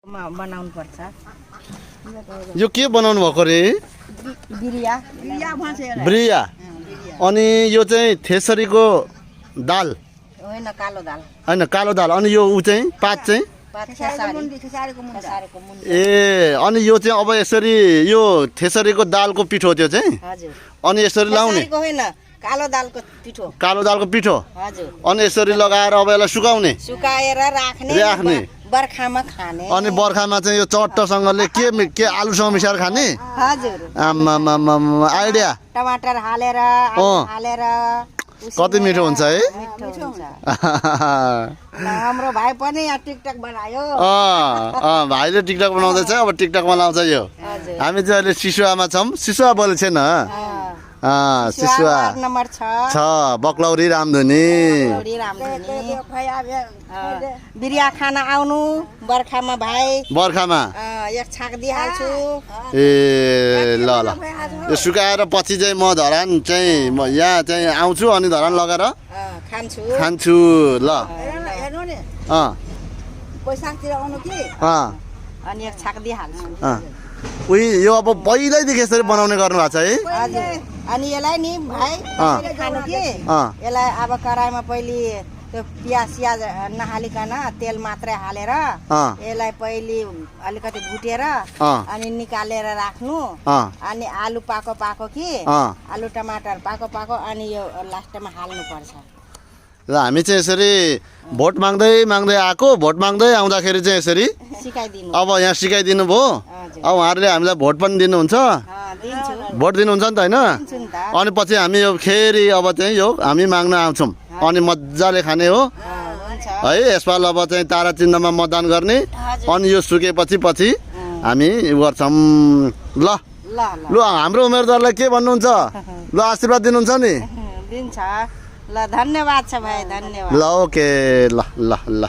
बनाउनु पर्छ यो के बनाउनु भएको रे बिरिया ब्रिया अनि यो चाहिँ थेसरीको दाल होइन कालो दाल हैन कालो दाल अनि यो उ चाहिँ पात चाहिँ ए अनि यो चाहिँ अब यसरी यो थेसरीको दालको पिठो त्यो चाहिँ हजुर अनि यसरी लाउने होइन कालो दालको पिठो हजुर अनि यसरी लगाएर अब यसलाई सुकाउने सुकाएर राख्ने बर्खामा खाने अनि बर्खामा चाहिँ यो चट्टसँगले के आलुसँग मिसाएर खाने हजुर आइडिया टमाटर हालेर आलु हालेर कति मिठो हुन्छ है हाम्रो भाइ पनि यहाँ टिकटक बनायो भाइले टिकटक बनाउँदैछ अब टिकटकमा लाउँछ यो हामी चाहिँ अहिले सिसुवामा छौँ सिसुवा बोलेको छैन सिसुवा नम्बर 6 बक्लौरी रामधुनी बिरिया खाना आउनु बर्खामा भाइ बर्खामा एक छाक दिइहाल्छु ए ल यो सुकाएर पछि चाहिँ म धरान चाहिँ म यहाँ चाहिँ आउँछु अनि धरान लगाएर खान्छु ल पैसातिर आउनु कि अनि एक छाक दिइहाल्छु उही यो अब पहिल्यैदेखि यसरी बनाउने गर्नु भएको छ है हजुर अनि यसलाई नि भाइ खानु कि यसलाई अब कराईमा पहिले त्यो प्याज सियाज नहालिकन तेल मात्रै हालेर यसलाई पहिले अलिकति भुटेर अनि निकालेर राख्नु अनि आलु पाको कि आलु टमाटर पाको अनि यो लास्टमा हाल्नु पर्छ र हामी चाहिँ यसरी भोट माग्दै आएको भोट माग्दै आउँदाखेरि चाहिँ यसरी सिकाइदिनु अब यहाँ सिकाइदिनु भयो अब उहाँहरूले हामीलाई भोट पनि दिनुहुन्छ भोट दिनुहुन्छ नि त होइन अनि पछि हामी यो फेरि अब चाहिँ यो हामी माग्न आउँछौँ अनि मजाले खाने हो है यसपाल अब चाहिँ तारा चिन्हमा मतदान गर्ने अनि यो सुकेपछि पछि हामी गर्छौँ ल हाम्रो उम्मेदवारलाई के भन्नुहुन्छ ल आशीर्वाद दिनुहुन्छ नि दिन्छ ल धन्यवाद छ भाइ धन्यवाद ल ओके ल